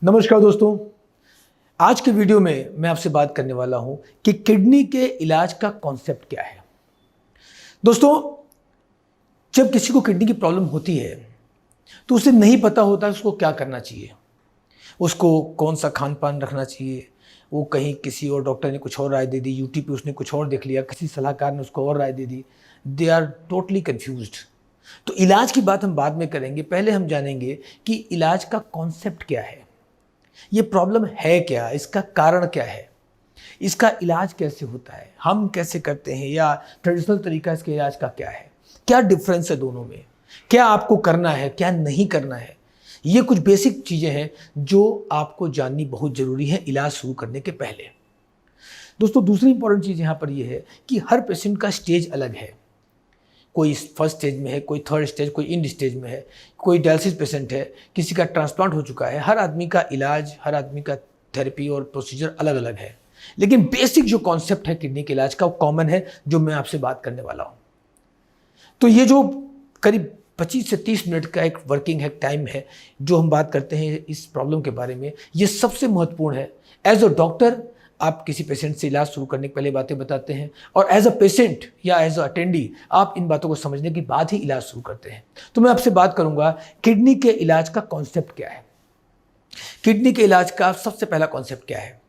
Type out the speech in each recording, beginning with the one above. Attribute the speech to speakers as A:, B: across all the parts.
A: नमस्कार दोस्तों, आज के वीडियो में मैं आपसे बात करने वाला हूं कि किडनी के इलाज का कॉन्सेप्ट क्या है। दोस्तों, जब किसी को किडनी की प्रॉब्लम होती है तो उसे नहीं पता होता उसको क्या करना चाहिए, उसको कौन सा खान पान रखना चाहिए। वो कहीं किसी और डॉक्टर ने कुछ और राय दे दी, यूट्यूब पे उसने कुछ और देख लिया, किसी सलाहकार ने उसको और राय दे दी। They are totally confused. तो इलाज की बात हम बाद में करेंगे, पहले हम जानेंगे कि इलाज का कॉन्सेप्ट क्या है, ये प्रॉब्लम है क्या, इसका कारण क्या है, इसका इलाज कैसे होता है, हम कैसे करते हैं, या ट्रेडिशनल तरीका इसके इलाज का क्या है, क्या डिफरेंस है दोनों में, क्या आपको करना है, क्या नहीं करना है। ये कुछ बेसिक चीज़ें हैं जो आपको जाननी बहुत ज़रूरी है इलाज शुरू करने के पहले। दोस्तों, दूसरी इंपॉर्टेंट चीज़ यहाँ पर यह है कि हर पेशेंट का स्टेज अलग है। कोई फर्स्ट स्टेज में है, कोई थर्ड स्टेज, कोई इंड स्टेज में है, कोई डायलिसिस पेशेंट है, किसी का ट्रांसप्लांट हो चुका है। हर आदमी का इलाज, हर आदमी का थेरेपी और प्रोसीजर अलग अलग है, लेकिन बेसिक जो कॉन्सेप्ट है किडनी के इलाज का वो कॉमन है, जो मैं आपसे बात करने वाला हूँ। तो ये जो करीब 25 से 30 मिनट का एक वर्किंग है, टाइम है, जो हम बात करते हैं इस प्रॉब्लम के बारे में, ये सबसे महत्वपूर्ण है। एज अ डॉक्टर आप किसी पेशेंट से इलाज शुरू करने के पहले बातें बताते हैं, और एज अ पेशेंट या एज अ अटेंडी आप इन बातों को समझने के बाद ही इलाज शुरू करते हैं। तो मैं आपसे बात करूंगा किडनी के इलाज का कॉन्सेप्ट क्या है। किडनी के इलाज का सबसे पहला कॉन्सेप्ट क्या है?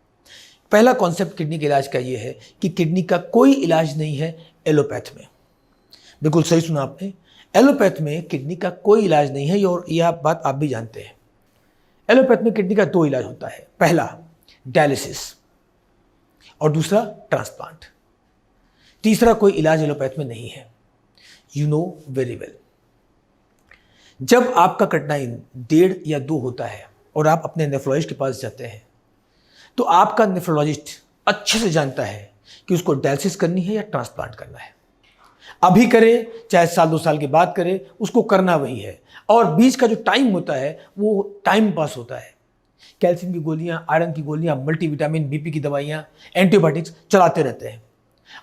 A: पहला कॉन्सेप्ट किडनी के इलाज का यह है कि किडनी का कोई इलाज नहीं है एलोपैथ में। बिल्कुल सही सुना आपने, एलोपैथ में किडनी का कोई इलाज नहीं है, और यह बात आप भी जानते हैं। एलोपैथ में किडनी का दो इलाज होता है, पहला डायलिसिस और दूसरा ट्रांसप्लांट। तीसरा कोई इलाज एलोपैथ में नहीं है। You know very well. जब आपका क्रिएटिनिन 1.5 या 2 होता है और आप अपने नेफ्रोलॉजिस्ट के पास जाते हैं, तो आपका नेफ्रोलॉजिस्ट अच्छे से जानता है कि उसको डायलिसिस करनी है या ट्रांसप्लांट करना है। अभी करे चाहे साल 2 साल के बाद करे, उसको करना वही है। और बीच का जो टाइम होता है वो टाइम पास होता है। कैल्शियम की गोलियां, आयरन की गोलियां, मल्टीविटामिन, बीपी की दवाइयां, एंटीबायोटिक्स चलाते रहते हैं,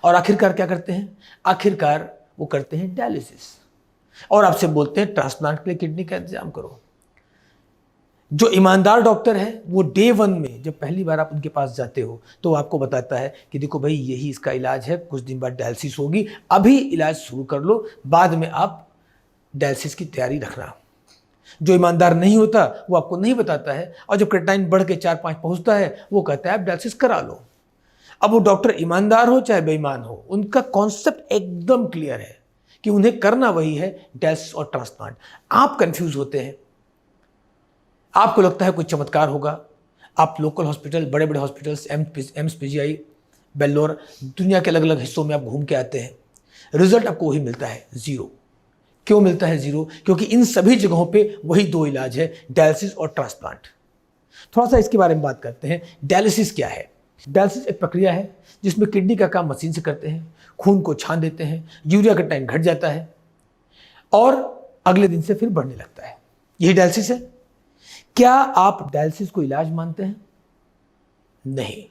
A: और आखिरकार क्या करते हैं? आखिरकार वो करते हैं डायलिसिस, और आपसे बोलते हैं ट्रांसप्लांट के लिए किडनी का इंतजाम करो। जो ईमानदार डॉक्टर है वो डे 1 में जब पहली बार आप उनके पास जाते हो तो आपको बताता है कि देखो भाई, यही इसका इलाज है, कुछ दिन बाद डायलिसिस होगी, अभी इलाज शुरू कर लो, बाद में आप डायलिसिस की तैयारी रखना। जो ईमानदार नहीं होता वो आपको नहीं बताता है, और जब क्रिएटिनिन बढ़ के 4-5 पहुंचता है वो कहता है आप डायलिसिस करा लो। अब वो डॉक्टर ईमानदार हो चाहे बेईमान हो, उनका कॉन्सेप्ट एकदम क्लियर है कि उन्हें करना वही है, डायलिसिस और ट्रांसप्लांट। आप कंफ्यूज होते हैं, आपको लगता है कोई चमत्कार होगा। आप लोकल हॉस्पिटल, बड़े बड़े हॉस्पिटल्स, एम्स, पीजीआई, बेल्लोर, दुनिया के अलग अलग हिस्सों में आप घूम के आते हैं, रिजल्ट आपको वही मिलता है, जीरो। क्यों मिलता है जीरो? क्योंकि इन सभी जगहों पे वही 2 इलाज है, डायलिसिस और ट्रांसप्लांट। थोड़ा सा इसके बारे में बात करते हैं। डायलिसिस क्या है? डायलिसिस एक प्रक्रिया है जिसमें किडनी का काम मशीन से करते हैं, खून को छान देते हैं, यूरिया का टाइम घट जाता है और अगले दिन से फिर बढ़ने लगता है। यही डायलिसिस है। क्या आप डायलिसिस को इलाज मानते हैं? नहीं,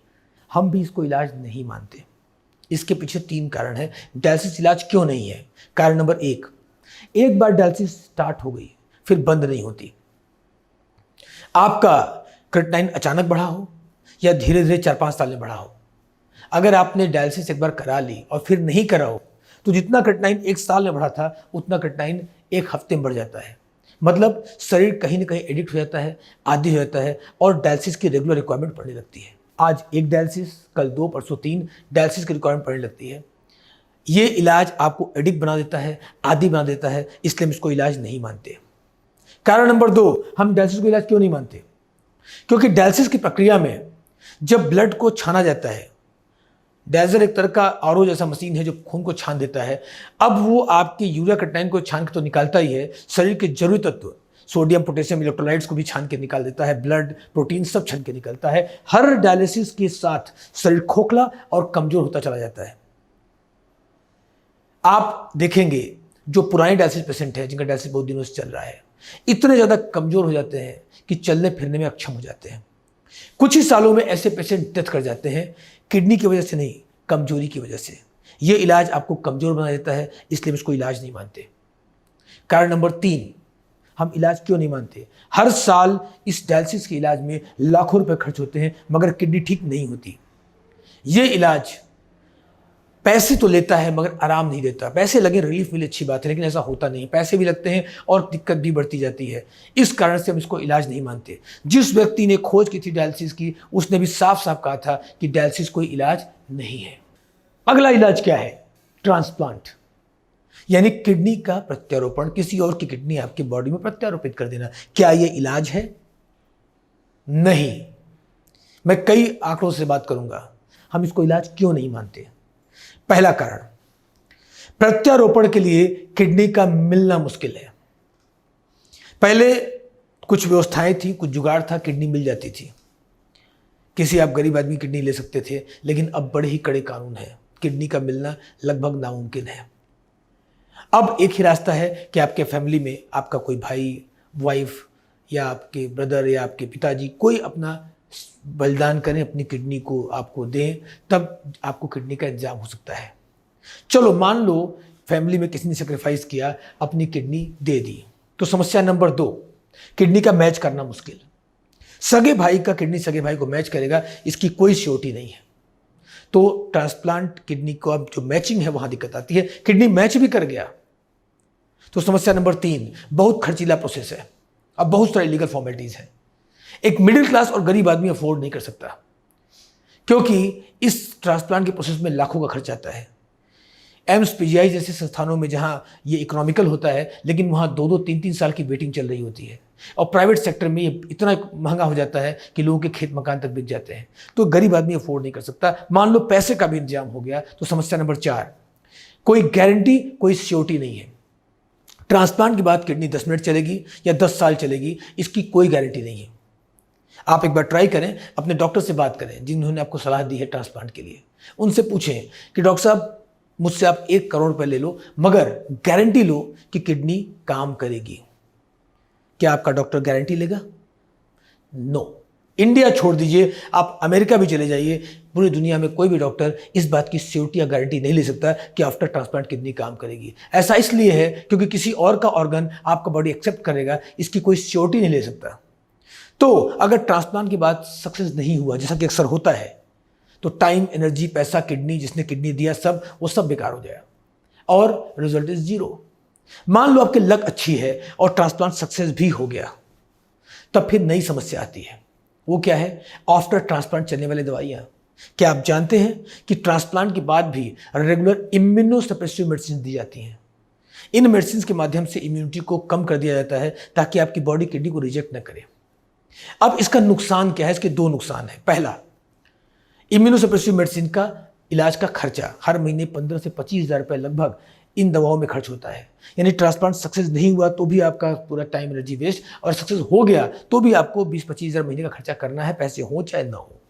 A: हम भी इसको इलाज नहीं मानते। इसके पीछे 3 कारण है डायलिसिस इलाज क्यों नहीं है। कारण नंबर 1, एक बार डायलिसिस स्टार्ट हो गई फिर बंद नहीं होती। आपका क्रिएटिनिन अचानक बढ़ा हो या धीरे धीरे 4-5 साल में बढ़ा हो, अगर आपने डायलिसिस एक बार करा ली और फिर नहीं करा हो, तो जितना क्रिएटिनिन 1 साल में बढ़ा था उतना क्रिएटिनिन 1 हफ्ते में बढ़ जाता है। मतलब शरीर कहीं ना कहीं एडिक्ट हो जाता है, आदी हो जाता है, और डायलिसिस की रेगुलर रिक्वायरमेंट पड़ने लगती है। आज 1 डायलिसिस, कल 2, परसों 3 डायलिसिस की रिक्वायरमेंट पड़ने लगती है। ये इलाज आपको एडिक्ट बना देता है, आदी बना देता है, इसलिए हम इसको इलाज नहीं मानते। कारण नंबर 2, हम डायलिसिस को इलाज क्यों नहीं मानते? क्योंकि डायलिसिस की प्रक्रिया में जब ब्लड को छाना जाता है, डायलिसिस एक तरह का आरओ जैसा मशीन है जो खून को छान देता है। अब वो आपकी यूरिया क्रिएटिनिन को छान के तो निकालता ही है, शरीर के जरूरी तत्व सोडियम, पोटेशियम, इलेक्ट्रोलाइट्स को भी छान के निकाल देता है, ब्लड, प्रोटीन सब छान के निकलता है। हर डायलिसिस के साथ शरीर खोखला और कमजोर होता चला जाता है। आप देखेंगे जो पुराने डायलिसिस पेशेंट हैं, जिनका डायलिसिस बहुत दिनों से चल रहा है, इतने ज़्यादा कमज़ोर हो जाते हैं कि चलने फिरने में अक्षम हो जाते हैं। कुछ ही सालों में ऐसे पेशेंट डेथ कर जाते हैं, किडनी की वजह से नहीं, कमजोरी की वजह से। ये इलाज आपको कमज़ोर बना देता है, इसलिए हम इसको इलाज नहीं मानते। कारण नंबर 3, हम इलाज क्यों नहीं मानते? हर साल इस डायलिसिस के इलाज में लाखों रुपए खर्च होते हैं मगर किडनी ठीक नहीं होती। ये इलाज पैसे तो लेता है मगर आराम नहीं देता। पैसे लगे, रिलीफ मिले, अच्छी बात है, लेकिन ऐसा होता नहीं। पैसे भी लगते हैं और दिक्कत भी बढ़ती जाती है। इस कारण से हम इसको इलाज नहीं मानते। जिस व्यक्ति ने खोज की थी डायलिसिस की, उसने भी साफ साफ कहा था कि डायलिसिस कोई इलाज नहीं है। अगला इलाज क्या है? ट्रांसप्लांट, यानी किडनी का प्रत्यारोपण, किसी और की किडनी आपकी बॉडी में प्रत्यारोपित कर देना। क्या यह इलाज है? नहीं। मैं कई आंकड़ों से बात करूंगा हम इसको इलाज क्यों नहीं मानते। पहला कारण, प्रत्यारोपण के लिए किडनी का मिलना मुश्किल है। पहले कुछ व्यवस्थाएं थी, कुछ जुगाड़ था, किडनी मिल जाती थी। किसी आप गरीब आदमी किडनी ले सकते थे, लेकिन अब बड़े ही कड़े कानून है, किडनी का मिलना लगभग नामुमकिन है। अब एक ही रास्ता है कि आपके फैमिली में आपका कोई भाई, वाइफ या आपके ब्रदर या आपके पिताजी कोई अपना बलिदान करें, अपनी किडनी को आपको दें, तब आपको किडनी का इंतजाम हो सकता है। चलो मान लो फैमिली में किसी ने सेक्रीफाइस किया, अपनी किडनी दे दी, तो समस्या नंबर 2, किडनी का मैच करना मुश्किल। सगे भाई का किडनी सगे भाई को मैच करेगा, इसकी कोई श्योरिटी नहीं है। तो ट्रांसप्लांट किडनी को अब जो मैचिंग है वहां दिक्कत आती है। किडनी मैच भी कर गया तो समस्या नंबर 3, बहुत खर्चीला प्रोसेस है, अब बहुत सारी लीगल फॉर्मेलिटीज है। एक मिडिल क्लास और गरीब आदमी अफोर्ड नहीं कर सकता, क्योंकि इस ट्रांसप्लांट के प्रोसेस में लाखों का खर्च आता है। एम्स, पीजीआई जैसे संस्थानों में जहां ये इकोनॉमिकल होता है, लेकिन वहां 2-2, 3-3 साल की वेटिंग चल रही होती है। और प्राइवेट सेक्टर में ये इतना महंगा हो जाता है कि लोगों के खेत मकान तक बिक जाते हैं। तो गरीब आदमी अफोर्ड नहीं कर सकता। मान लो पैसे का भी इंतजाम हो गया, तो समस्या नंबर 4, कोई गारंटी, कोई श्योरिटी नहीं है। ट्रांसप्लांट के बाद किडनी 10 मिनट चलेगी या 10 साल चलेगी, इसकी कोई गारंटी नहीं है। आप एक बार ट्राई करें, अपने डॉक्टर से बात करें जिन्होंने आपको सलाह दी है ट्रांसप्लांट के लिए। उनसे पूछें कि डॉक्टर साहब, मुझसे आप 1 करोड़ रुपए ले लो, मगर गारंटी लो कि किडनी काम करेगी। क्या आपका डॉक्टर गारंटी लेगा? नो। इंडिया छोड़ दीजिए, आप अमेरिका भी चले जाइए, पूरी दुनिया में कोई भी डॉक्टर इस बात की श्योरिटी या गारंटी नहीं ले सकता कि आफ्टर ट्रांसप्लांट किडनी काम करेगी। ऐसा इसलिए है क्योंकि किसी और का ऑर्गन आपका बॉडी एक्सेप्ट करेगा, इसकी कोई श्योरिटी नहीं ले सकता। तो अगर ट्रांसप्लांट के बाद सक्सेस नहीं हुआ, जैसा कि अक्सर होता है, तो टाइम, एनर्जी, पैसा, किडनी, जिसने किडनी दिया, वो सब बेकार हो जाएगा और रिजल्ट इज 0। मान लो आपकी लक अच्छी है और ट्रांसप्लांट सक्सेस भी हो गया, तब फिर नई समस्या आती है। वो क्या है? आफ्टर ट्रांसप्लांट चलने वाली दवाइयां। क्या आप जानते हैं कि ट्रांसप्लांट के बाद भी रेगुलर इम्यूनोसप्रेसिव मेडिसिन दी जाती हैं? इन मेडिसिन के माध्यम से इम्यूनिटी को कम कर दिया जाता है ताकि आपकी बॉडी किडनी को रिजेक्ट न करे। अब इसका नुकसान क्या है? इसके 2 नुकसान है। पहला, इम्यूनोसप्रेसिव मेडिसिन का इलाज का खर्चा हर महीने 15 से 25,000 रुपये लगभग इन दवाओं में खर्च होता है। यानी ट्रांसप्लांट सक्सेस नहीं हुआ तो भी आपका पूरा टाइम, एनर्जी वेस्ट, और सक्सेस हो गया तो भी आपको 20-25,000 महीने का खर्चा करना है, पैसे हो चाहे ना हो।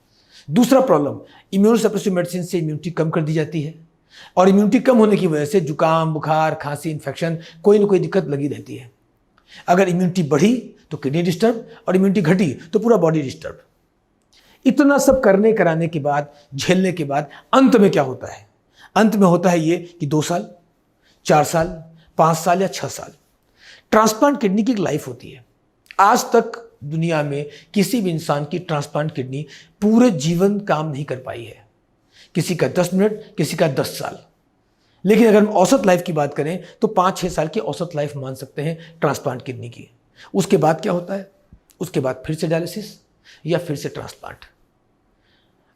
A: दूसरा प्रॉब्लम, इम्यूनोसप्रेसिव मेडिसिन से इम्यूनिटी कम कर दी जाती है, और इम्यूनिटी कम होने की वजह से जुकाम, बुखार, खांसी, इन्फेक्शन, कोई ना कोई दिक्कत लगी रहती है। अगर इम्यूनिटी बढ़ी तो किडनी डिस्टर्ब, और इम्यूनिटी घटी तो पूरा बॉडी डिस्टर्ब। इतना सब करने कराने के बाद, झेलने के बाद अंत में क्या होता है? अंत में होता है ये कि 2 साल, 4 साल, 5 साल या 6 साल। ट्रांसप्लांट किडनी की एक लाइफ होती है। आज तक दुनिया में किसी भी इंसान की ट्रांसप्लांट किडनी पूरे जीवन काम नहीं कर पाई है। किसी का 10 मिनट, किसी का 10 साल। लेकिन अगर हम औसत लाइफ की बात करें तो 5-6 साल की औसत लाइफ मान सकते हैं ट्रांसप्लांट किडनी की। उसके बाद क्या होता है? उसके बाद फिर से डायलिसिस या फिर से ट्रांसप्लांट।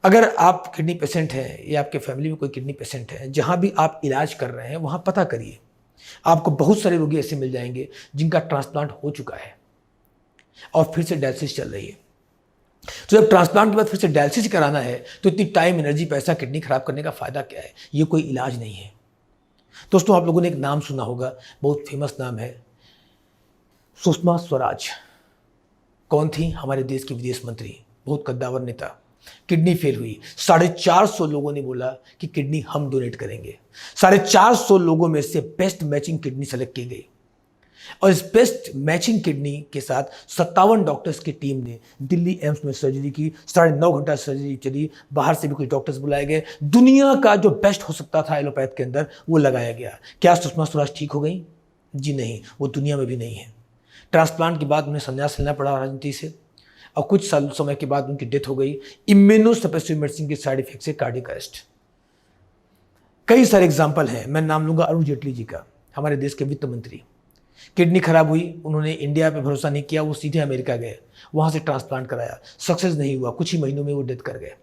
A: अगर आप किडनी पेशेंट हैं या आपके फैमिली में कोई किडनी पेशेंट है, जहां भी आप इलाज कर रहे हैं वहां पता करिए। आपको बहुत सारे रोगी ऐसे मिल जाएंगे जिनका ट्रांसप्लांट हो चुका है और फिर से डायलिसिस चल रही है। तो जब ट्रांसप्लांट के बाद फिर से डायलिसिस कराना है तो इतनी टाइम, एनर्जी, पैसा, किडनी खराब करने का फायदा क्या है? ये कोई इलाज नहीं है। दोस्तों, आप लोगों ने एक नाम सुना होगा, बहुत फेमस नाम है, सुषमा स्वराज। कौन थी? हमारे देश की विदेश मंत्री, बहुत कद्दावर नेता। किडनी फेल हुई, 450 लोगों ने बोला कि किडनी हम डोनेट करेंगे। 450 लोगों में से बेस्ट मैचिंग किडनी सेलेक्ट की गई, और इस बेस्ट मैचिंग किडनी के साथ 57 डॉक्टर्स की टीम ने दिल्ली एम्स में सर्जरी की। 9.5 घंटा सर्जरी चली, बाहर से भी कुछ डॉक्टर्स बुलाए गए। दुनिया का जो बेस्ट हो सकता था एलोपैथ के अंदर, वो लगाया गया। क्या सुषमा स्वराज ठीक हो गई? जी नहीं, वो दुनिया में भी नहीं है। ट्रांसप्लांट के बाद उन्हें संन्यास लेना पड़ा राजनीति से और कुछ साल समय के बाद उनकी डेथ हो गई इम्यूनोसप्रेसिव मेडिसिन के साइड इफेक्ट से, कार्डियक अरेस्ट। कई सारे एग्जाम्पल हैं, मैं नाम लूंगा अरुण जेटली जी का, हमारे देश के वित्त मंत्री। किडनी खराब हुई, उन्होंने इंडिया पे भरोसा नहीं किया, वो सीधे अमेरिका गए, वहाँ से ट्रांसप्लांट कराया, सक्सेस नहीं हुआ, कुछ ही महीनों में वो डेथ कर गए।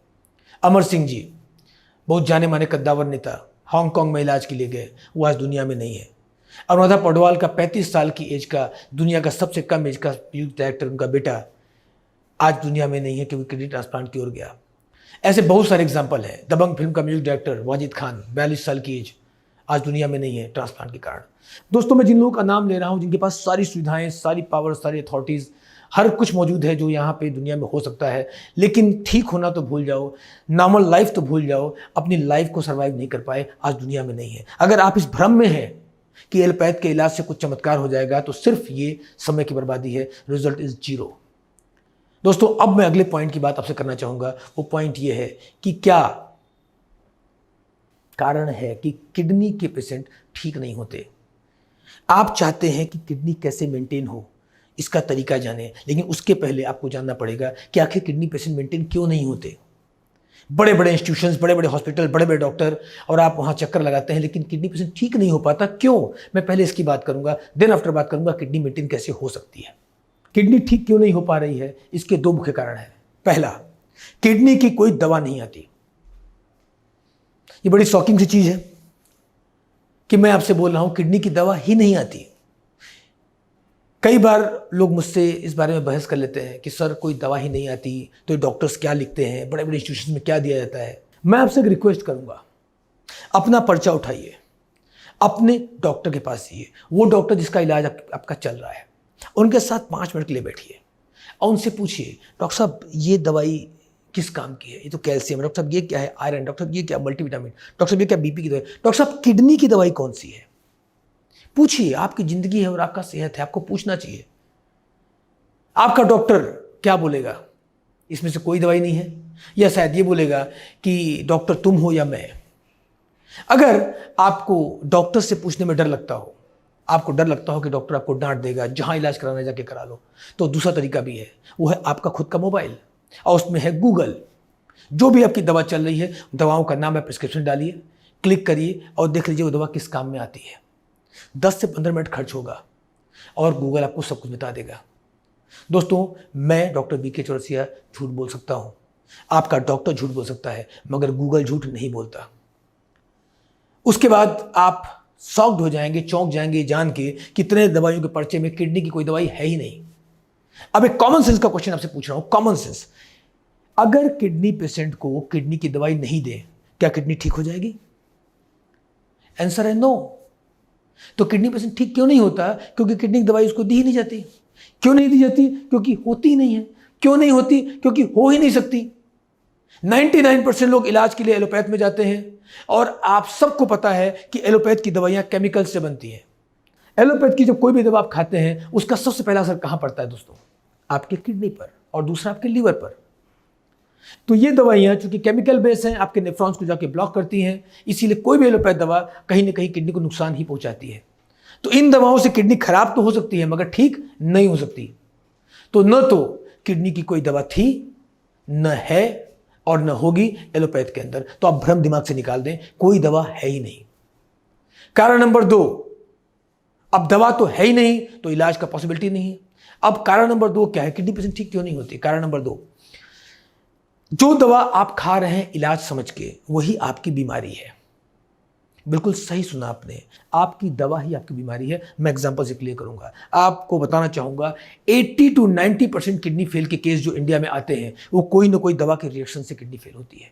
A: अमर सिंह जी, बहुत जाने माने कद्दावर नेता, हांगकांग में इलाज के लिए गए, वो आज दुनिया में नहीं है। अनुराधा पौडवाल का 35 साल की एज का, दुनिया का सबसे कम एज का म्यूजिक डायरेक्टर, उनका बेटा आज दुनिया में नहीं है क्योंकि किडनी ट्रांसप्लांट की ओर गया। ऐसे बहुत सारे एग्जाम्पल हैं। दबंग फिल्म का म्यूजिक डायरेक्टर वाजिद खान, 42 साल की एज, आज दुनिया में नहीं है ट्रांसप्लांट के कारण। दोस्तों, मैं जिन लोगों का नाम ले रहा हूं, जिनके पास सारी सुविधाएं, सारी पावर, सारी अथॉरिटीज़, हर कुछ मौजूद है जो यहाँ पे दुनिया में हो सकता है, लेकिन ठीक होना तो भूल जाओ, नॉर्मल लाइफ तो भूल जाओ, अपनी लाइफ को सर्वाइव नहीं कर पाए, आज दुनिया में नहीं है। अगर आप इस भ्रम में हैं कि एलोपैथ के इलाज से कुछ चमत्कार हो जाएगा, तो सिर्फ ये समय की बर्बादी है। Result is 0। दोस्तों, अब मैं अगले पॉइंट की बात आपसे करना चाहूंगा। वो पॉइंट ये है कि क्या कारण है कि किडनी के पेशेंट ठीक नहीं होते। आप चाहते हैं कि किडनी कैसे मेंटेन हो, इसका तरीका जानें, लेकिन उसके पहले आपको जानना पड़ेगा कि आखिर किडनी पेशेंट मेंटेन क्यों नहीं होते। बड़े बड़े इंस्टीट्यूशंस, बड़े बड़े हॉस्पिटल, बड़े बड़े डॉक्टर, और आप वहाँ चक्कर लगाते हैं, लेकिन किडनी पेशेंट ठीक नहीं हो पाता, क्यों? मैं पहले इसकी बात करूंगा, देन आफ्टर बात करूंगा किडनी मेंटेन कैसे हो सकती है। किडनी ठीक क्यों नहीं हो पा रही है, इसके 2 मुख्य कारण हैं। पहला, किडनी की कोई दवा नहीं आती। ये बड़ी शॉकिंग सी चीज है कि मैं आपसे बोल रहा हूं किडनी की दवा ही नहीं आती। कई बार लोग मुझसे इस बारे में बहस कर लेते हैं कि सर कोई दवा ही नहीं आती तो ये डॉक्टर्स क्या लिखते हैं, बड़े बड़े इंस्टीट्यूशन में क्या दिया जाता है। मैं आपसे एक रिक्वेस्ट करूंगा, अपना पर्चा उठाइए, अपने डॉक्टर के पास जाइए, वो डॉक्टर जिसका इलाज आपका चल रहा है, उनके साथ 5 मिनट के लिए बैठिए और उनसे पूछिए, डॉक्टर साहब ये दवाई किस काम की है, ये तो कैल्शियम है, डॉक्टर साहब ये क्या है, आयरन, डॉक्टर साहब ये क्या मल्टीविटामिन, डॉक्टर साहब ये क्या बीपी की दवाई, डॉक्टर साहब किडनी की दवाई कौन सी है। पूछिए, आपकी जिंदगी है और आपका सेहत है, आपको पूछना चाहिए। आपका डॉक्टर क्या बोलेगा, इसमें से कोई दवाई नहीं है, या शायद ये बोलेगा कि डॉक्टर तुम हो या मैं। अगर आपको डॉक्टर से पूछने में डर लगता हो, आपको डर लगता हो कि डॉक्टर आपको डांट देगा, जहां इलाज कराना जाके करा लो, तो दूसरा तरीका भी है, वो है आपका खुद का मोबाइल, और उसमें है गूगल। जो भी आपकी दवा चल रही है, दवाओं का नाम है, प्रिस्क्रिप्शन डालिए, क्लिक करिए और देख लीजिए वो दवा किस काम में आती है। 10 से 15 मिनट खर्च होगा और गूगल आपको सब कुछ बता देगा। दोस्तों, मैं डॉक्टर बीके चौरसिया झूठ बोल सकता हूं, आपका डॉक्टर झूठ बोल सकता है, मगर गूगल झूठ नहीं बोलता। उसके बाद आप शॉक्ड हो जाएंगे, चौंक जाएंगे जान के कितने दवाइयों के पर्चे में किडनी की कोई दवाई है ही नहीं। अब एक कॉमन सेंस का क्वेश्चन आपसे पूछ रहा हूं, कॉमन सेंस, अगर किडनी पेशेंट को किडनी की दवाई नहीं दे, क्या किडनी ठीक हो जाएगी? आंसर है नो। तो किडनी पेशेंट ठीक क्यों नहीं होता? क्योंकि किडनी की दवाई उसको दी ही नहीं जाती। क्यों नहीं दी जाती? क्योंकि होती ही नहीं है। क्यों नहीं होती? क्योंकि हो ही नहीं सकती। 99% लोग इलाज के लिए एलोपैथ में जाते हैं, और आप सबको पता है कि एलोपैथ की दवाइयां केमिकल से बनती हैं। एलोपैथ की जब कोई भी दवा आप खाते हैं, उसका सबसे पहला असर कहां पड़ता है दोस्तों? आपके किडनी पर, और दूसरा आपके लीवर पर। तो ये दवाइयां चूंकि केमिकल बेस हैं, आपके नेफ्रॉन्स को जाके ब्लॉक करती हैं, इसीलिए कोई भी एलोपैथ दवा कहीं ना कहीं किडनी को नुकसान ही पहुंचाती है। तो इन दवाओं से किडनी खराब तो हो सकती है, मगर ठीक नहीं हो सकती। तो न तो किडनी की कोई दवा थी, न है, और न होगी एलोपैथ के अंदर। तो आप भ्रम दिमाग से निकाल दें, कोई दवा है ही नहीं। कारण नंबर 2, अब दवा तो है ही नहीं तो इलाज का पॉसिबिलिटी नहीं है। अब कारण नंबर 2 क्या है, किडनी पेशेंट ठीक क्यों नहीं होती? कारण नंबर 2, जो दवा आप खा रहे हैं इलाज समझ के, वही आपकी बीमारी है। बिल्कुल सही सुना आपने, आपकी दवा ही आपकी बीमारी है। मैं एग्जांपल से क्लियर करूंगा, आपको बताना चाहूंगा 80 to 90% किडनी फेल के केस जो इंडिया में आते हैं, वो कोई ना कोई दवा के रिएक्शन से किडनी फेल होती है।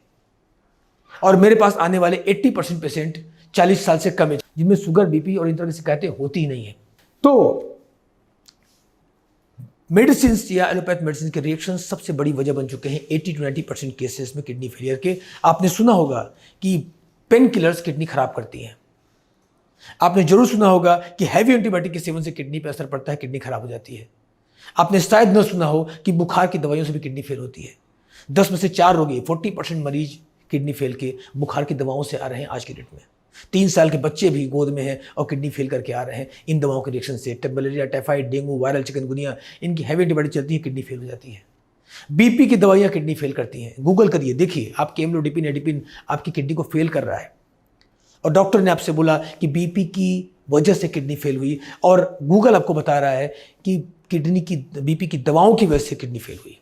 A: और मेरे पास आने वाले 80% पेशेंट 40 साल से कम है, जिनमें शुगर, बीपी और इन तरह की शिकायतें होती ही नहीं है। तो मेडिसिन या एलोपैथ मेडिसिन के रिएक्शन सबसे बड़ी वजह बन चुके हैं 80 to 90% केसेस में किडनी फेलियर के। आपने सुना होगा कि पेन किलर्स किडनी खराब करती हैं। आपने जरूर सुना होगा कि हैवी एंटीबायोटिक के सेवन से किडनी पर असर पड़ता है, किडनी खराब हो जाती है। आपने शायद न सुना हो कि बुखार की दवाइयों से भी किडनी फेल होती है। 10 में से 4 रोगी, 40% मरीज किडनी फेल के बुखार की दवाओं से आ रहे हैं आज की डेट में। 3 साल के बच्चे भी गोद में हैं और किडनी फेल करके आ रहे हैं इन दवाओं के रिएक्शन से। Malaria, typhoid, dengue, viral chikungunya, इनकी हैवी एंटीबॉडी चलती है, किडनी फेल हो जाती है। बीपी की दवाइयाँ किडनी फेल करती हैं। गूगल करिए, देखिए आपकी एम्लोडिपिन, एडिपिन आपकी किडनी को फेल कर रहा है और डॉक्टर ने आपसे बोला कि बीपी की वजह से किडनी फेल हुई, और गूगल आपको बता रहा है कि किडनी की बीपी की दवाओं की वजह से किडनी फेल हुई।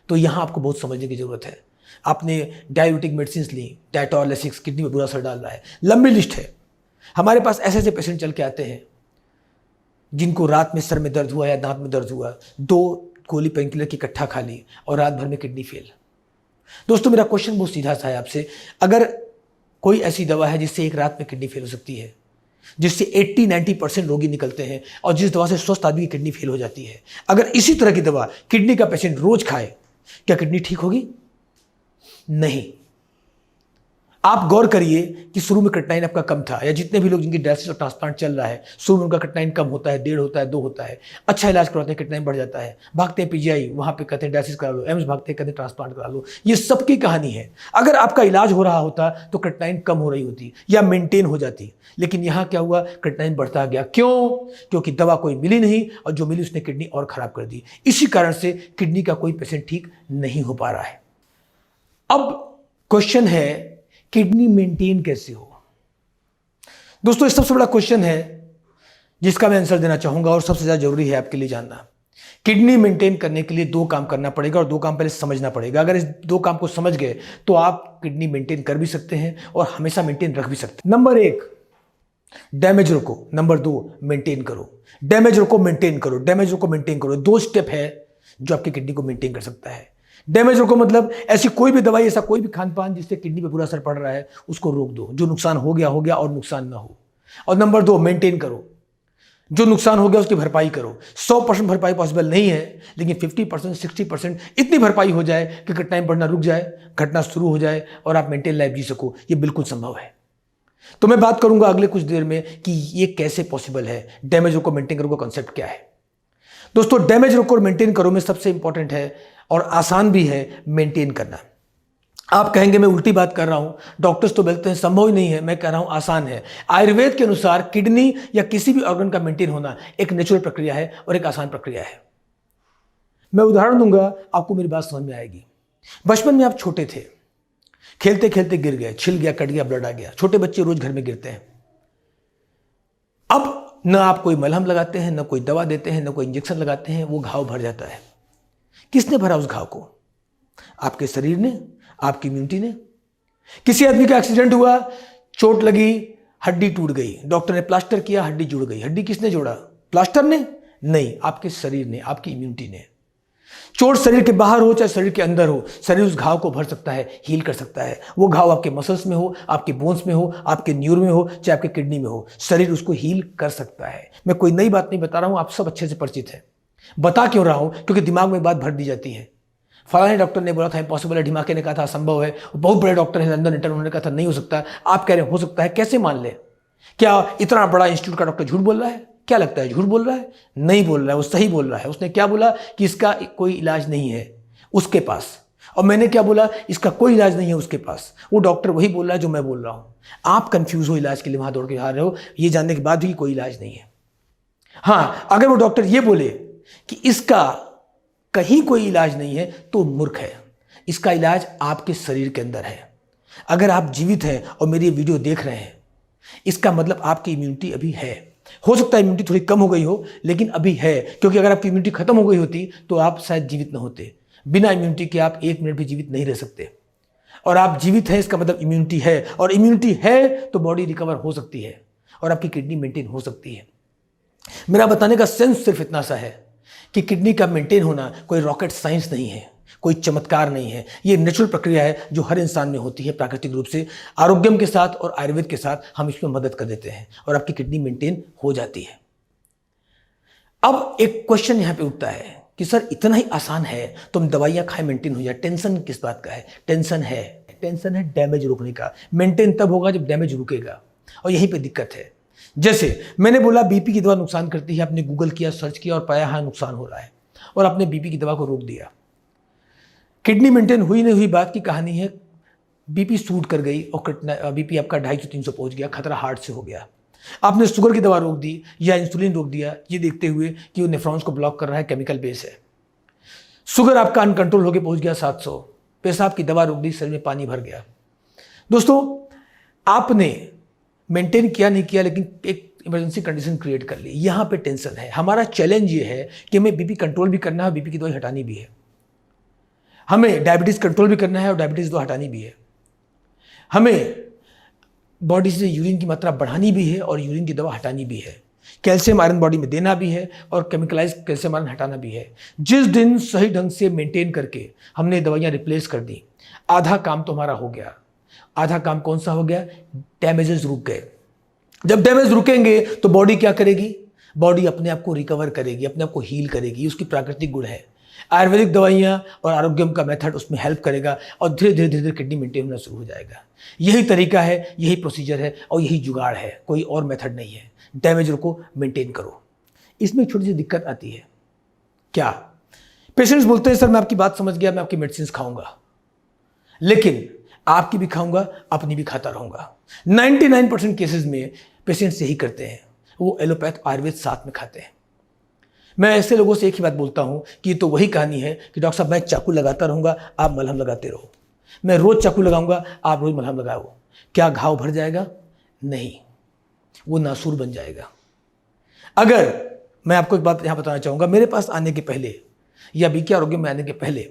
A: तो यहाँ आपको बहुत समझने की जरूरत है। आपने डायबिटिक मेडिसिन ली, डायटोलिसिस, किडनी में बुरा असर डाल रहा है। लंबी लिस्ट है। हमारे पास ऐसे ऐसे पेशेंट चल के आते हैं जिनको रात में सर में दर्द हुआ या दांत में दर्द हुआ, 2 गोली पेन किलर की इकट्ठा खा ली और रात भर में किडनी फेल। दोस्तों मेरा क्वेश्चन बहुत सीधा सा है आपसे, अगर कोई ऐसी दवा है जिससे एक रात में किडनी फेल हो सकती है, जिससे 80-90% रोगी निकलते हैं और जिस दवा से स्वस्थ आदमी की किडनी फेल हो जाती है, अगर इसी तरह की दवा किडनी का पेशेंट रोज खाए, क्या किडनी ठीक होगी? नहीं। आप गौर करिए कि शुरू में क्रिएटिनिन आपका कम था, या जितने भी लोग जिनकी डायलिसिस और ट्रांसप्लांट चल रहा है, शुरू में उनका क्रिएटिनिन कम होता है, 1.5 होता है, 2 होता है, अच्छा इलाज करवाते हैं, क्रिएटिनिन बढ़ जाता है, भागते हैं पीजीआई, वहां पे कहते हैं डायलिसिस करा लो, एम्स भागते हैं कहते हैं ट्रांसप्लांट करा लो। ये सबकी कहानी है। अगर आपका इलाज हो रहा होता तो क्रिएटिनिन कम हो रही होती या मेंटेन हो जाती, लेकिन यहाँ क्या हुआ, क्रिएटिनिन बढ़ता गया। क्यों? क्योंकि दवा कोई मिली नहीं, और जो मिली उसने किडनी और खराब कर दी। इसी कारण से किडनी का कोई पेशेंट ठीक नहीं हो पा रहा है। अब क्वेश्चन है, किडनी मेंटेन कैसे हो? दोस्तों सबसे बड़ा क्वेश्चन है जिसका मैं आंसर देना चाहूंगा और सबसे ज्यादा जरूरी है आपके लिए जानना। किडनी मेंटेन करने के लिए 2 काम करना पड़ेगा और 2 काम पहले समझना पड़ेगा। अगर इस 2 काम को समझ गए तो आप किडनी मेंटेन कर भी सकते हैं और हमेशा मेंटेन रख भी सकते हैं। नंबर 1, डैमेज रोको। नंबर 2, मेंटेन करो। डैमेज रोको, मेंटेन करो, डैमेज रोको, मेंटेन करो। 2 स्टेप है जो आपकी किडनी को मेंटेन कर सकता है। डैमेज रोको मतलब ऐसी कोई भी दवाई, ऐसा कोई भी खान पान जिससे किडनी पे बुरा असर पड़ रहा है, उसको रोक दो। जो नुकसान हो गया और नुकसान ना हो। और नंबर 2, मेंटेन करो। जो नुकसान हो गया उसकी भरपाई करो। 100% भरपाई पॉसिबल नहीं है, लेकिन 50%, 60% इतनी भरपाई हो जाए कि क्रिएटिनिन बढ़ना रुक जाए, घटना शुरू हो जाए और आप मेंटेन लाइफ जी सको। ये बिल्कुल संभव है। तो मैं बात करूंगा अगले कुछ देर में कि ये कैसे पॉसिबल है। डैमेज रोको, मेंटेन करो का कॉन्सेप्ट क्या है। दोस्तों डैमेज रोको और मेंटेन करो में सबसे इंपॉर्टेंट है और आसान भी है मेंटेन करना। आप कहेंगे मैं उल्टी बात कर रहा हूं, डॉक्टर्स तो बोलते हैं संभव ही नहीं है। मैं कह रहा हूं आसान है। आयुर्वेद के अनुसार किडनी या किसी भी ऑर्गन का मेंटेन होना एक नेचुरल प्रक्रिया है और एक आसान प्रक्रिया है। मैं उदाहरण दूंगा, आपको मेरी बात समझ में आएगी। बचपन में आप छोटे थे, खेलते खेलते गिर गए, छिल गया, कट गया, ब्लड आ गया। छोटे बच्चे रोज घर में गिरते हैं। अब न आप कोई मलहम लगाते हैं, न कोई दवा देते हैं, न कोई इंजेक्शन लगाते हैं, वो घाव भर जाता है। किसने भरा उस घाव को? आपके शरीर ने, आपकी इम्यूनिटी ने। किसी आदमी का एक्सीडेंट हुआ, चोट लगी, हड्डी टूट गई, डॉक्टर ने प्लास्टर किया, हड्डी जुड़ गई। हड्डी किसने जोड़ा? प्लास्टर ने? नहीं, आपके शरीर ने, आपकी इम्यूनिटी ने। चोट शरीर के बाहर हो चाहे शरीर के अंदर हो, शरीर उस घाव को भर सकता है, हील कर सकता है। वो घाव आपके मसल्स में हो, आपके बोन्स में हो, आपके न्यूरो में हो, चाहे आपके किडनी में हो, शरीर उसको हील कर सकता है। मैं कोई नई बात नहीं बता रहा हूं, आप सब अच्छे से परिचित हैं। बता क्यों रहा हूं? क्योंकि दिमाग में बात भर दी जाती है। फलाने डॉक्टर ने बोला था इम्पॉसिबल है, ढिमाके ने कहा था असंभव है, बहुत बड़े डॉक्टर हैं लंदन इंटर्न, उन्होंने कहा था नहीं हो सकता। आप कह रहे हो सकता है, कैसे मान ले? क्या इतना बड़ा इंस्टीट्यूट का डॉक्टर झूठ बोल रहा है? क्या लगता है झूठ बोल रहा है? नहीं बोल रहा है, वो सही बोल रहा है। उसने क्या बोला कि इसका कोई इलाज नहीं है उसके पास, और मैंने क्या बोला, इसका कोई इलाज नहीं है उसके पास। वो डॉक्टर वही बोल रहा है जो मैं बोल रहा हूं। आप कंफ्यूज हो, इलाज के लिए वहां दौड़ के आ रहे हो, ये जानने के बाद भी कोई इलाज नहीं है। हाँ, अगर वो डॉक्टर ये बोले कि इसका कहीं कोई इलाज नहीं है तो मूर्ख है। इसका इलाज आपके शरीर के अंदर है। अगर आप जीवित हैं और मेरी वीडियो देख रहे हैं, इसका मतलब आपकी इम्यूनिटी अभी है। हो सकता है इम्यूनिटी थोड़ी कम हो गई हो, लेकिन अभी है। क्योंकि अगर आपकी इम्यूनिटी खत्म हो गई होती तो आप शायद जीवित न होते। बिना इम्यूनिटी के आप 1 मिनट भी जीवित नहीं रह सकते। और आप जीवित हैं, इसका मतलब इम्यूनिटी है, और इम्यूनिटी है तो बॉडी रिकवर हो सकती है और आपकी किडनी मेंटेन हो सकती है। मेरा बताने का सेंस सिर्फ इतना सा है कि किडनी का मेंटेन होना कोई रॉकेट साइंस नहीं है, कोई चमत्कार नहीं है। ये नेचुरल प्रक्रिया है जो हर इंसान में होती है प्राकृतिक रूप से। आरोग्यम के साथ और आयुर्वेद के साथ हम इसमें मदद कर देते हैं और आपकी किडनी मेंटेन हो जाती है। अब एक क्वेश्चन यहां पे उठता है कि सर इतना ही आसान है तो हम दवाइयां खाएं मेंटेन हो जाए, टेंशन किस बात का है? टेंशन है डैमेज रोकने का। मेंटेन तब होगा जब डैमेज रुकेगा, और यहीं पे दिक्कत है। जैसे मैंने बोला बीपी की दवा नुकसान करती है, आपने गूगल किया, सर्च किया और पाया हाँ नुकसान हो रहा है, और आपने बीपी की दवा को रोक दिया। किडनी मेंटेन हुई नहीं हुई बात की कहानी है, बीपी शूट कर गई और बीपी आपका 250-300 पहुंच गया, खतरा हार्ट से हो गया। आपने शुगर की दवा रोक दी या इंसुलिन रोक दिया, ये देखते हुए कि वो नेफ्रॉन्स को ब्लॉक कर रहा है, केमिकल बेस है। शुगर आपका अनकंट्रोल होकर पहुंच गया 700, पेशाब की दवा रोक दी, शरीर में पानी भर गया। दोस्तों, आपने मेंटेन किया नहीं किया, लेकिन एक इमरजेंसी कंडीशन क्रिएट कर ली। यहाँ पे टेंशन है। हमारा चैलेंज ये है कि हमें बीपी कंट्रोल भी करना है, बीपी की दवाई हटानी भी है। हमें डायबिटीज कंट्रोल भी करना है और डायबिटीज दवा हटानी भी है। हमें बॉडी से यूरिन की मात्रा बढ़ानी भी है और यूरिन की दवा हटानी भी है। कैल्शियम आयरन बॉडी में देना भी है और केमिकलाइज कैल्शियम आयरन हटाना भी है। जिस दिन सही ढंग से मेंटेन करके हमने दवाइयाँ रिप्लेस कर दी, आधा काम तो हमारा हो गया। आधा काम कौन सा हो गया? डैमेजेस रुक गए। जब डैमेज रुकेंगे तो बॉडी क्या करेगी? बॉडी अपने आप को रिकवर करेगी, अपने आप को हील करेगी। उसकी प्राकृतिक गुण है। आयुर्वेदिक दवाइयाँ और आरोग्यम का मेथड उसमें हेल्प करेगा और धीरे धीरे धीरे धीरे किडनी मेंटेन होना शुरू हो जाएगा। यही तरीका है, यही प्रोसीजर है और यही जुगाड़ है, कोई और मेथड नहीं है। डैमेज को मेंटेन करो। इसमें एक छोटी सी दिक्कत आती है। क्या? पेशेंट्स बोलते हैं सर मैं आपकी बात समझ गया, मैं आपकी मेडिसिन खाऊंगा, लेकिन आपकी भी खाऊंगा, अपनी भी खाता रहूंगा। 99% केसेस में पेशेंट्स यही करते हैं, वो एलोपैथ आयुर्वेद साथ में खाते हैं। मैं ऐसे लोगों से एक ही बात बोलता हूं कि ये तो वही कहानी है कि डॉक्टर साहब मैं चाकू लगाता रहूंगा, आप मलहम लगाते रहो। मैं रोज चाकू लगाऊंगा, आप रोज मलहम लगाओ। क्या घाव भर जाएगा? नहीं, वो नासूर बन जाएगा। अगर मैं आपको एक बात यहां बताना चाहूंगा, मेरे पास आने के पहले या बीके आरोग्य में आने के पहले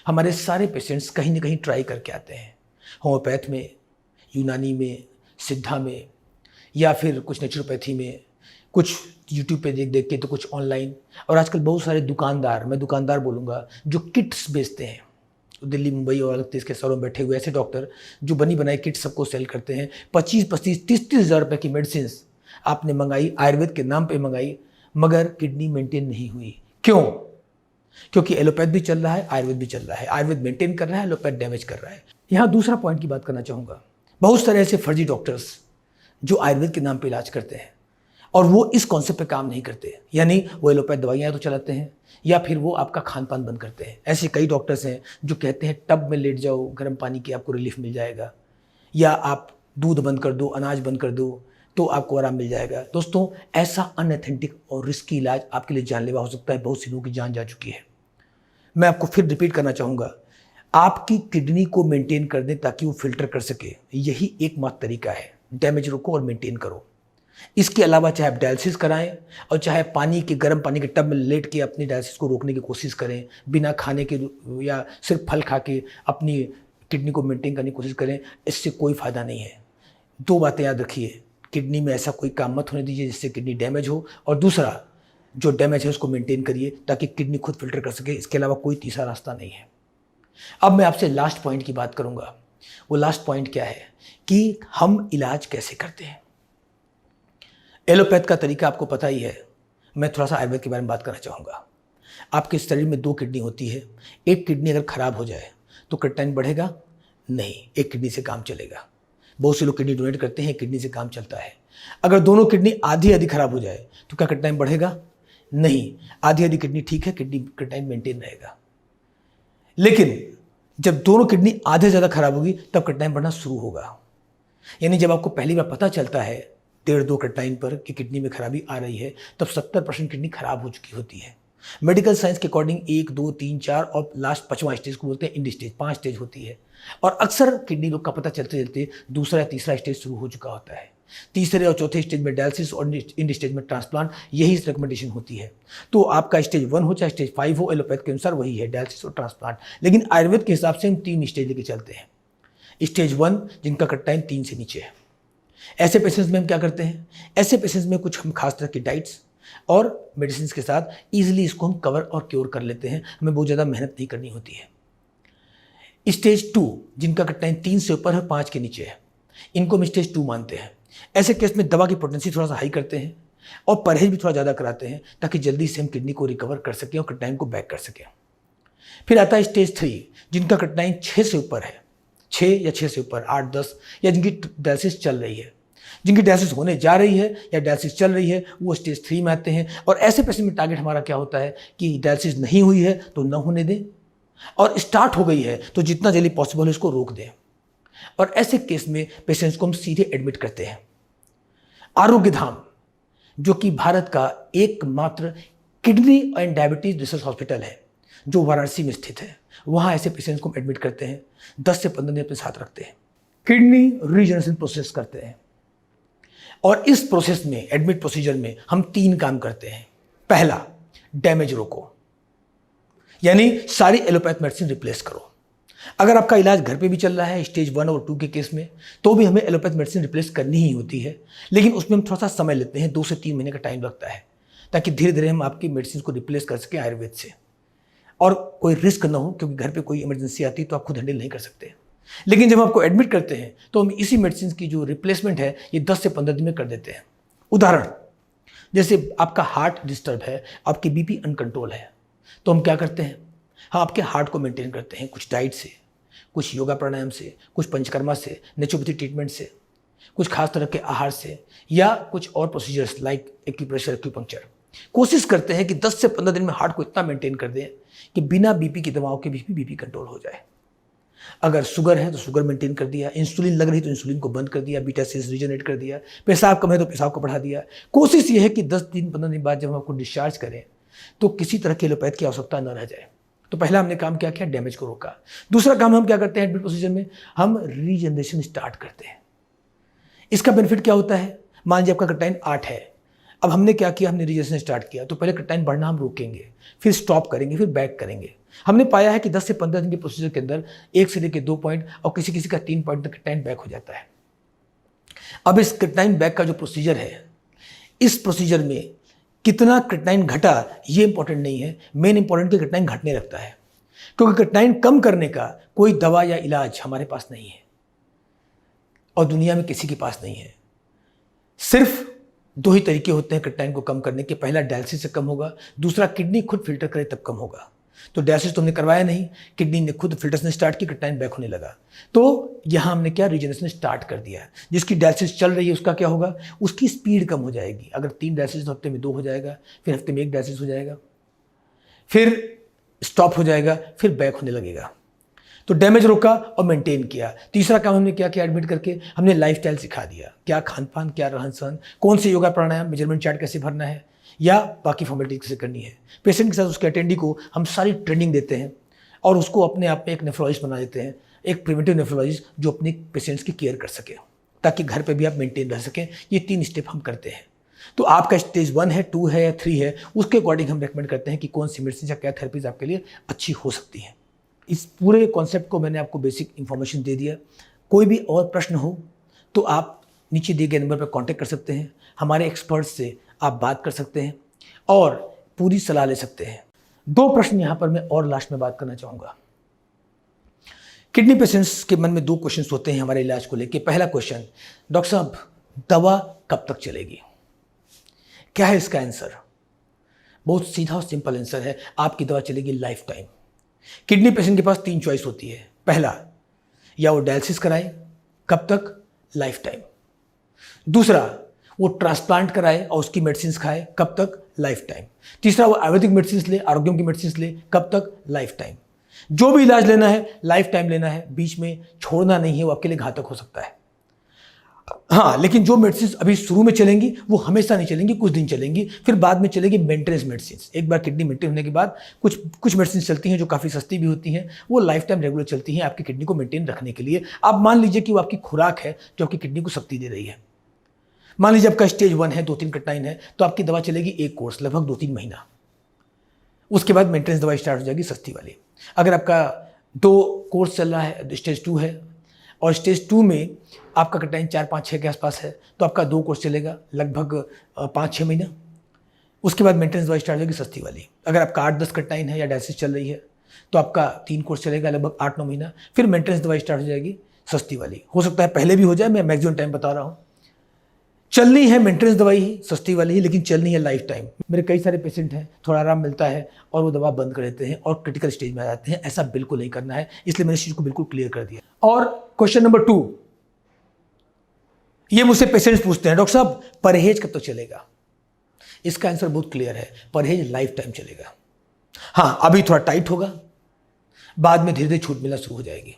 A: हमारे सारे पेशेंट्स कहीं ना कहीं ट्राई करके आते हैं। होम्योपैथ में, यूनानी में, सिद्धा में, या फिर कुछ नेचुरोपैथी में, कुछ यूट्यूब पे देख देख के, तो कुछ ऑनलाइन। और आजकल बहुत सारे दुकानदार, मैं दुकानदार बोलूँगा, जो किट्स बेचते हैं। दिल्ली, मुंबई और अलग देश के शहरों में बैठे हुए ऐसे डॉक्टर जो बनी बनाई किट सबको सेल करते हैं। 25-25, 30-30 हज़ार रुपये की मेडिसिन आपने मंगाई, आयुर्वेद के नाम पे मंगाई, मगर किडनी मेंटेन नहीं हुई। क्यों? क्योंकि एलोपैथ भी चल रहा है, आयुर्वेद भी चल रहा है। आयुर्वेद मेंटेन कर रहा है, एलोपैथ डैमेज कर रहा है। यहाँ दूसरा पॉइंट की बात करना चाहूँगा। बहुत सारे ऐसे फर्जी डॉक्टर्स जो आयुर्वेद के नाम पे इलाज करते हैं और वो इस कॉन्सेप्ट पे काम नहीं करते, यानी वो एलोपैथ दवाइयाँ तो चलाते हैं या फिर वो आपका खान पान बंद करते हैं। ऐसे कई डॉक्टर्स हैं जो कहते हैं टब में लेट जाओ, गर्म पानी की आपको रिलीफ मिल जाएगा, या आप दूध बंद कर दो, अनाज बंद कर दो तो आपको आराम मिल जाएगा। दोस्तों, ऐसा अनएथेंटिक और रिस्की इलाज आपके लिए जानलेवा हो सकता है। बहुत सी लोगों की जान जा चुकी है। मैं आपको फिर रिपीट करना चाहूँगा, आपकी किडनी को मेंटेन कर दें ताकि वो फिल्टर कर सके, यही एकमात्र तरीका है। डैमेज रोको और मेंटेन करो। इसके अलावा चाहे आप डायलिसिस कराएं और चाहे पानी के, गर्म पानी के टब में लेट के अपनी डायलिसिस को रोकने की कोशिश करें, बिना खाने के या सिर्फ फल खा के अपनी किडनी को मेंटेन करने की कोशिश करें, इससे कोई फ़ायदा नहीं है। दो बातें याद रखिए, किडनी में ऐसा कोई काम मत होने दीजिए जिससे किडनी डैमेज हो, और दूसरा, जो डैमेज है उसको मेंटेन करिए ताकि किडनी खुद फिल्टर कर सके। इसके अलावा कोई तीसरा रास्ता नहीं है। अब मैं आपसे लास्ट पॉइंट की बात करूंगा। वो लास्ट पॉइंट क्या है कि हम इलाज कैसे करते हैं। एलोपैथ का तरीका आपको पता ही है। मैं थोड़ा सा आयुर्वेद के बारे में बात करना चाहूँगा। आपके शरीर में 2 किडनी होती है। एक किडनी अगर खराब हो जाए तो क्रिएटिनिन बढ़ेगा? नहीं, एक किडनी से काम चलेगा। बहुत से लोग किडनी डोनेट करते हैं, किडनी से काम चलता है। अगर दोनों किडनी आधी आधी खराब हो जाए तो क्या क्रिएटिनिन बढ़ेगा? नहीं, आधी आधी किडनी ठीक है, क्रिएटिनिन मेंटेन रहेगा। लेकिन जब दोनों किडनी आधे ज़्यादा खराब होगी तब क्रिएटिनिन बढ़ना शुरू होगा। यानी जब आपको पहली बार पता चलता है 1.5-2 क्रिएटिनिन पर कि किडनी में खराबी आ रही है, तब 70% किडनी खराब हो चुकी होती है। मेडिकल साइंस के अकॉर्डिंग 1, 2, 3, 4 और लास्ट 5वां स्टेज को बोलते हैं इंड स्टेज। 5 स्टेज होती है और अक्सर किडनी रोग का पता चलते चलते दूसरा या तीसरा स्टेज शुरू हो चुका होता है। तीसरे और चौथे स्टेज में डायलिसिस और इंड स्टेज में ट्रांसप्लांट, यही रिकमेंडेशन होती है। तो आपका स्टेज 1 हो चाहे स्टेज 5 हो, एलोपैथ के अनुसार वही है, डायलिसिस और ट्रांसप्लांट। लेकिन आयुर्वेद के हिसाब से हम 3 स्टेज लेके चलते हैं। स्टेज 1 जिनका क्रिएटिनिन 3 से नीचे है। ऐसे पेशेंट्स में हम क्या करते हैं, ऐसे पेशेंट्स में कुछ हम खास तरह की डाइट्स और मेडिसिन के साथ ईजिली इसको हम कवर और क्योर कर लेते हैं। हमें बहुत ज़्यादा मेहनत नहीं करनी होती है। स्टेज 2 जिनका क्रिएटिनिन 3 से ऊपर है, 5 के नीचे है, इनको हम स्टेज 2 मानते हैं। ऐसे केस में दवा की पोटेंसी थोड़ा सा हाई करते हैं और परहेज भी थोड़ा ज़्यादा कराते हैं ताकि जल्दी से हम किडनी को रिकवर कर सकें और क्रिएटिनिन को बैक कर सकें। फिर आता है स्टेज 3 जिनका क्रिएटिनिन 6 से ऊपर है, 6 या 6 से ऊपर, 8, 10, या जिनकी डायलिसिस चल रही है, जिनकी डायलिसिस होने जा रही है या डायलिसिस चल रही है, वो स्टेज 3 में आते हैं। और ऐसे पेशेंट में टारगेट हमारा क्या होता है कि डायलिसिस नहीं हुई है तो न होने दें, और स्टार्ट हो गई है तो जितना जल्दी पॉसिबल है इसको रोक दें। और ऐसे केस में पेशेंट्स को हम सीधे एडमिट करते हैं। आरोग्य धाम, जो कि भारत का एकमात्र kidney and diabetes research hospital है, जो वाराणसी में स्थित है, वहाँ ऐसे पेशेंट्स को हम एडमिट करते हैं, 10 से 15 दिन अपने साथ रखते हैं, किडनी रीजनरेशन प्रोसेस करते हैं। और इस प्रोसेस में, एडमिट प्रोसीजर में, हम 3 काम करते हैं। पहला, डैमेज रोको, यानी सारी एलोपैथ मेडिसिन रिप्लेस करो। अगर आपका इलाज घर पे भी चल रहा है स्टेज 1 और 2 के केस में, तो भी हमें एलोपैथ मेडिसिन रिप्लेस करनी ही होती है, लेकिन उसमें हम थोड़ा सा समय लेते हैं, 2 से 3 महीने का टाइम लगता है, ताकि धीरे धीरे हम आपकी मेडिसिन को रिप्लेस कर सकें आयुर्वेद से, और कोई रिस्क ना हो, क्योंकि घर पे कोई इमरजेंसी आती है तो आप खुद हैंडल नहीं कर सकते। लेकिन जब आपको एडमिट करते हैं तो हम इसी मेडिसिन की जो रिप्लेसमेंट है ये 10 से 15 दिन में कर देते हैं। उदाहरण, जैसे आपका हार्ट डिस्टर्ब है, आपकी बीपी अनकंट्रोल है, तो हम क्या करते हैं, हम आपके हार्ट को मेंटेन करते हैं कुछ डाइट से, कुछ योगा प्राणायाम से, कुछ पंचकर्मा से, नेचुरोपैथी ट्रीटमेंट से, कुछ खास तरह के आहार से, या कुछ और प्रोसीजर्स लाइक एक्यूप्रेशर, एक्यूपंक्चर। कोशिश करते हैं कि 10 से 15 दिन में हार्ट को इतना मेंटेन कर दें कि बिना बीपी की दवाओं के भी बीपी कंट्रोल हो जाए। अगर शुगर है तो शुगर मेंटेन कर दिया, इंसुलिन लग रही तो इंसुलिन को बंद कर दिया, बीटा सेल्स रीजनरेट कर दिया, पेशाब कम है तो पेशाब को बढ़ा दिया। कोशिश ये है कि 10 दिन 15 दिन बाद जब हम आपको डिस्चार्ज करें तो किसी तरह के एलोपैथ की आवश्यकता न रह जाए। तो पहला हमने काम क्या किया, डैमेज को रोका। दूसरा काम हम क्या करते हैं एडमिट प्रोसीजर में, हम रीजनरेशन स्टार्ट करते हैं। इसका बेनिफिट क्या होता है, मान लीजिए आपका क्रिएटिनिन 8 है, अब हमने क्या किया, हमने रीजनरेशन स्टार्ट किया, तो पहले क्रिएटिनिन बढ़ना हम रोकेंगे, फिर स्टॉप करेंगे, फिर बैक करेंगे। हमने पाया है कि 10 से 15 दिन के प्रोसीजर के अंदर 1 से लेकर 2 पॉइंट और किसी किसी का 3 पॉइंट तक क्रिएटिनिन बैक हो जाता है। अब इस क्रिएटिनिन बैक का जो प्रोसीजर है, इस प्रोसीजर में कितना क्रिएटिनिन घटा ये इंपॉर्टेंट नहीं है, मेन इंपॉर्टेंट कि क्रिएटिनिन घटने लगता है, क्योंकि क्रिएटिनिन कम करने का कोई दवा या इलाज हमारे पास नहीं है और दुनिया में किसी के पास नहीं है। सिर्फ 2 ही तरीके होते हैं क्रिएटिनिन को कम करने के, पहला डायलिसिस से कम होगा, दूसरा किडनी खुद फिल्टर करे तब कम होगा। तो डायलिसिस तो हमने करवाया नहीं, किडनी ने खुद फिल्टरेशन स्टार्ट की, क्रिएटिनिन बैक होने लगा, तो यहाँ हमने क्या, रीजनरेशन स्टार्ट कर दिया। जिसकी डायलिसिस चल रही है उसका क्या होगा, उसकी स्पीड कम हो जाएगी। अगर 3 डायलिसिस हफ्ते में 2 हो जाएगा, फिर हफ्ते में 1 डायलिसिस हो जाएगा, फिर स्टॉप हो जाएगा, फिर बैक होने लगेगा। तो डैमेज रोका और मेंटेन किया। तीसरा काम हमने क्या किया, एडमिट करके हमने लाइफस्टाइल सिखा दिया, क्या खान पान, क्या रहन सहन, कौन से योगा प्राणायाम, मेजरमेंट चार्ट कैसे भरना है, या बाकी फॉर्मेलिटी कैसे करनी है। पेशेंट के साथ उसके अटेंडी को हम सारी ट्रेनिंग देते हैं और उसको अपने आप में एक नेफ्रोलॉजिस्ट बना देते हैं, एक प्रिवेंटिव नेफ्रोलॉजिस्ट जो अपने पेशेंट्स की केयर कर सके, ताकि घर पे भी आप मेंटेन रह सकें। ये 3 स्टेप हम करते हैं। तो आपका स्टेज 1 है, 2 है या 3 है, उसके अकॉर्डिंग हम रेकमेंड करते हैं कि कौन सी मेडिसिन या क्या थेरेपीज आपके लिए अच्छी हो सकती हैं। इस पूरे कॉन्सेप्ट को मैंने आपको बेसिक इन्फॉर्मेशन दे दिया। कोई भी और प्रश्न हो तो आप नीचे दिए गए नंबर पर कांटेक्ट कर सकते हैं, हमारे एक्सपर्ट्स से आप बात कर सकते हैं और पूरी सलाह ले सकते हैं। 2 प्रश्न यहाँ पर मैं और लास्ट में बात करना चाहूँगा। किडनी पेशेंट्स के मन में 2 क्वेश्चन होते हैं हमारे इलाज को लेकर। पहला क्वेश्चन, डॉक्टर साहब दवा कब तक चलेगी, क्या है इसका आंसर? बहुत सीधा और सिंपल आंसर है, आपकी दवा चलेगी लाइफ टाइम। किडनी पेशेंट के पास 3 चॉइस होती है। पहला, या वो डायलिसिस कराए, कब तक, लाइफ टाइम। दूसरा, वो ट्रांसप्लांट कराए और उसकी मेडिसिन खाए, कब तक, लाइफ टाइम। तीसरा, वो आयुर्वेदिक मेडिसिन ले, आरोग्यम की मेडिसिन ले, कब तक, लाइफ टाइम। जो भी इलाज लेना है लाइफ टाइम लेना है, बीच में छोड़ना नहीं है, वो आपके लिए घातक हो सकता है। हाँ, लेकिन जो मेडिसिन अभी शुरू में चलेंगी वो हमेशा नहीं चलेंगी, कुछ दिन चलेंगी, फिर बाद में चलेगी मेंटेनेंस मेडिसिन। एक बार किडनी मेंटेन होने के बाद कुछ मेडिसिन चलती हैं जो काफ़ी सस्ती भी होती हैं, वो लाइफ टाइम रेगुलर चलती हैं आपकी किडनी को मेंटेन रखने के लिए। आप मान लीजिए कि वो आपकी खुराक है जो आपकी किडनी को शक्ति दे रही है। मान लीजिए आपका स्टेज 1 है, 2-3 क्रिएटिनिन है, तो आपकी दवा चलेगी 1 कोर्स लगभग 2-3 महीना। उसके बाद मेंटेनेंस दवाई स्टार्ट हो जाएगी सस्ती वाली। अगर आपका 2 कोर्स चल रहा है, स्टेज 2 है और स्टेज 2 में आपका क्रिएटिनिन 4-5-6 के आसपास है, तो आपका 2 कोर्स चलेगा लगभग 5-6 महीना। उसके बाद मेंटेनेंस दवाई स्टार्ट हो जाएगी सस्ती वाली। अगर आपका 8-10 क्रिएटिनिन है या डायलिसिस चल रही है तो आपका 3 कोर्स चलेगा लगभग 8-9 महीना, फिर मेंटेनेंस दवाई स्टार्ट हो जाएगी सस्ती वाली। हो सकता है पहले भी हो जाए, मैं मैक्सिमम टाइम बता रहा हूँ। चलनी है मेंटेनेंस दवाई ही, सस्ती वाली ही, लेकिन चलनी है लाइफ टाइम। मेरे कई सारे पेशेंट हैं, थोड़ा आराम मिलता है और वो दवा बंद कर देते हैं और क्रिटिकल स्टेज में आ जाते हैं। ऐसा बिल्कुल नहीं करना है, इसलिए मैंने इस चीज़ को बिल्कुल क्लियर कर दिया। और क्वेश्चन नंबर 2, ये मुझसे पेशेंट्स पूछते हैं, डॉक्टर साहब परहेज कब तक चलेगा? इसका आंसर बहुत क्लियर है, परहेज लाइफ टाइम चलेगा। हाँ, अभी थोड़ा टाइट होगा, बाद में धीरे धीरे छूट मिलना शुरू हो जाएगी।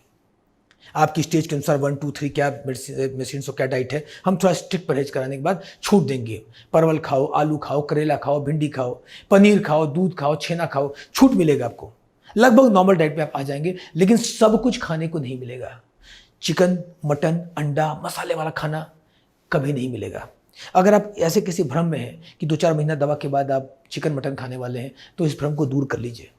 A: आपकी स्टेज के अनुसार 1 2 3 क्या मेडिसिन और क्या डाइट है, हम थोड़ा स्ट्रिक्ट परहेज कराने के बाद छूट देंगे। परवल खाओ, आलू खाओ, करेला खाओ, भिंडी खाओ, पनीर खाओ, दूध खाओ, छेना खाओ, छूट मिलेगा आपको। लगभग नॉर्मल डाइट पे आप आ जाएंगे, लेकिन सब कुछ खाने को नहीं मिलेगा। चिकन, मटन, अंडा, मसाले वाला खाना कभी नहीं मिलेगा। अगर आप ऐसे किसी भ्रम में हैं कि 2-4 महीना दवा के बाद आप चिकन मटन खाने वाले हैं, तो इस भ्रम को दूर कर लीजिए।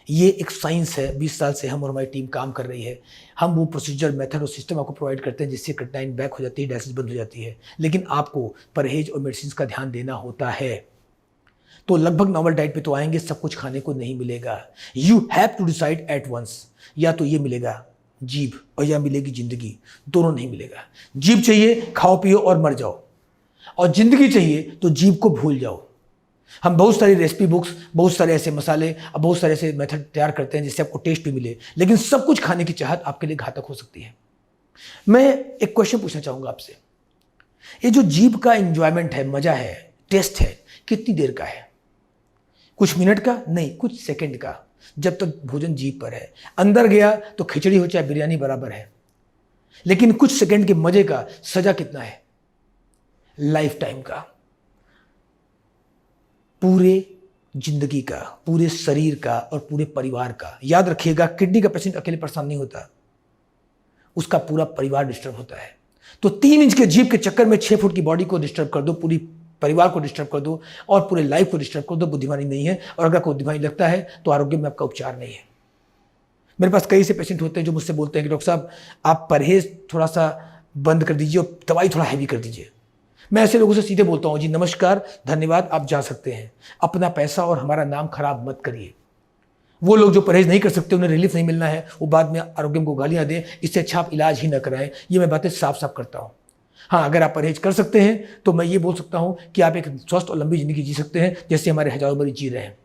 A: ये एक साइंस है, 20 साल से हम और हमारी टीम काम कर रही है। हम वो प्रोसीजर, मेथड और सिस्टम आपको प्रोवाइड करते हैं जिससे कटनाइन बैक हो जाती है, डायलिसिस बंद हो जाती है। लेकिन आपको परहेज और मेडिसिन का ध्यान देना होता है। तो लगभग नॉर्मल डाइट पे तो आएंगे, सब कुछ खाने को नहीं मिलेगा। You have to decide at once, या तो ये मिलेगा जीभ और या मिलेगी जिंदगी, दोनों नहीं मिलेगा। जीभ चाहिए, खाओ पियो और मर जाओ, और जिंदगी चाहिए तो जीभ को भूल जाओ। हम बहुत सारी रेसिपी बुक्स, बहुत सारे ऐसे मसाले और बहुत सारे ऐसे मेथड तैयार करते हैं जिससे आपको टेस्ट भी मिले, लेकिन सब कुछ खाने की चाहत आपके लिए घातक हो सकती है। मैं एक क्वेश्चन पूछना चाहूंगा आपसे, ये जो जीभ का एंजॉयमेंट है, मजा है, टेस्ट है, कितनी देर का है? कुछ मिनट का नहीं, कुछ सेकंड का। जब तक भोजन जीभ पर है, अंदर गया तो खिचड़ी हो चाहे बिरयानी बराबर है। लेकिन कुछ सेकंड के मजे का सजा कितना है? लाइफ टाइम का, पूरे जिंदगी का, पूरे शरीर का और पूरे परिवार का। याद रखिएगा, किडनी का पेशेंट अकेले परेशान नहीं होता, उसका पूरा परिवार डिस्टर्ब होता है। तो 3 इंच के जीभ के चक्कर में 6 फुट की बॉडी को डिस्टर्ब कर दो, पूरी परिवार को डिस्टर्ब कर दो और पूरे लाइफ को डिस्टर्ब कर दो। बुद्धिमानी नहीं है, और अगर कोई बुद्धिमानी लगता है तो आरोग्य में आपका उपचार नहीं है। मेरे पास कई से पेशेंट होते हैं जो मुझसे बोलते हैं कि डॉक्टर साहब आप परहेज थोड़ा सा बंद कर दीजिए और दवाई थोड़ा हैवी कर दीजिए। मैं ऐसे लोगों से सीधे बोलता हूँ, जी नमस्कार, धन्यवाद, आप जा सकते हैं, अपना पैसा और हमारा नाम खराब मत करिए। वो लोग जो परहेज नहीं कर सकते, उन्हें रिलीफ नहीं मिलना है, वो बाद में आरोग्य को गालियाँ दें, इससे अच्छा आप इलाज ही न कराएं। ये मैं बातें साफ साफ करता हूँ। हाँ, अगर आप परहेज कर सकते हैं तो मैं ये बोल सकता हूँ कि आप एक स्वस्थ और लंबी जिंदगी जी सकते हैं, जैसे हमारे हजारों मरीज जी रहे हैं।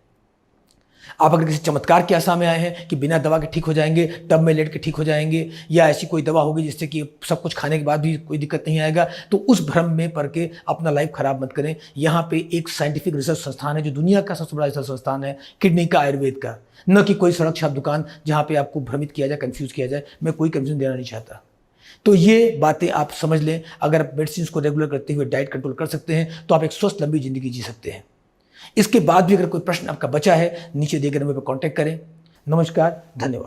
A: आप अगर किसी चमत्कार की आशा में आए हैं कि बिना दवा के ठीक हो जाएंगे, टब में लेट के ठीक हो जाएंगे, या ऐसी कोई दवा होगी जिससे कि सब कुछ खाने के बाद भी कोई दिक्कत नहीं आएगा, तो उस भ्रम में पड़ के अपना लाइफ खराब मत करें। यहाँ पे एक साइंटिफिक रिसर्च संस्थान है जो दुनिया का सबसे बड़ा रिसर्च संस्थान है, किडनी का, आयुर्वेद का, न कि कोई सड़क छाप दुकान जहाँ पे आपको भ्रमित किया जाए, कंफ्यूज किया जाए। मैं कोई कंफ्यूजन देना नहीं चाहता। तो ये बातें आप समझ लें। अगर आप मेडिसिन को रेगुलर करते हुए डाइट कंट्रोल कर सकते हैं तो आप एक स्वस्थ लंबी जिंदगी जी सकते हैं। इसके बाद भी अगर कोई प्रश्न आपका बचा है, नीचे दिए गए नंबर पर कांटेक्ट करें। नमस्कार, धन्यवाद।